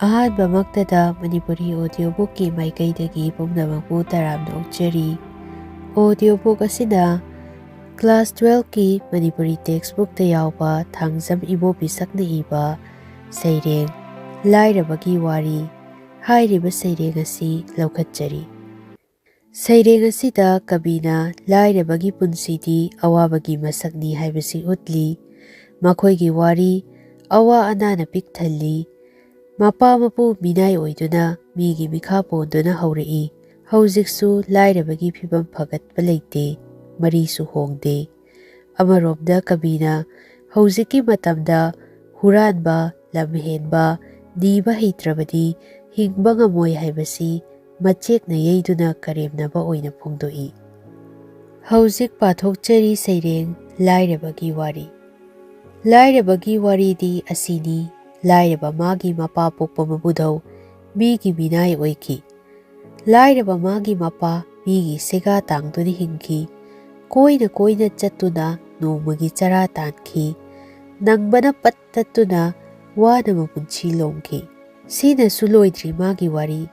ꯑꯍꯥꯟꯕꯃꯛꯇꯗ Manipuri Audio Book ki maikaidagi pumnamakpu taramna okjari. Audio Book asina Class 12 ki Manipuri textbook ta yauba Thangjam Ibopishak na iba seireng Lairabagi Wari hairiba seireng asi lakchari. Seireng asida kabina Lairabagi punsidi awabagi masakni haibasi utli makhoigi wari awa anana pikthalli mapa mapu minai oiduna migi mikha ponduna haurei haujiksu lairabagi phibam phagatpa leite marisu hongde amaromda kabina haujiki matamda huranba lamhenba niba heitrabadi hingba ngamoi haibasi machekna yeiduna karemnaba oina phongdoi. Haujik pathokchari seireng Lairabagi Wari. Lairabagi Wari di asini Lairaba magi mapa pokpa mabudhau migi minai oiki. Lairaba magi mapa migi sega tangduni hingki. Koina chattuna nomagi chara tanki. Nangbana pattatuna wana mapunchi longki. Sina suloidri magi wari.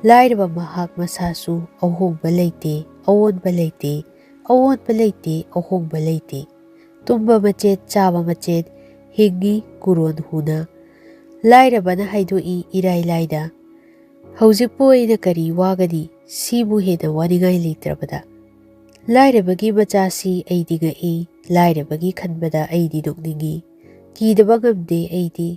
Lairaba mahak masasu ahongba leite, awonba leite, awonba leite, ahongba leite. Tumba machet chaba machet hingi kuron huna. Lairabana haidoi irai laida. Haujikpo ina kari wagadi sibu hena waningai leitrabada. Lairabagi machasi aidi ngai, lairabagi khanbada aidi nokningi. Kidaba ngamde aidi.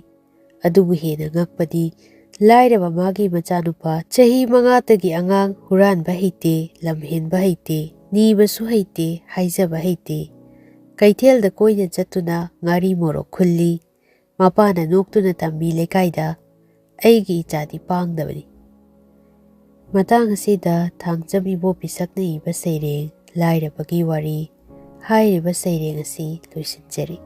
Adubu hena ngakpadi lairaba magi machanupa chahi mangatagi angang huranba heite, lamhenba heite, nibasu heite, haijaba heite. Kaithelda koina chattuna ngari morok khulli. Mapana noktuna tammi lekaida aigi ichadi pangdabani. Matang asida Thangjam Ibopishak na iba seireng Lairabagi Wari hairiba seireng asi loisinjari.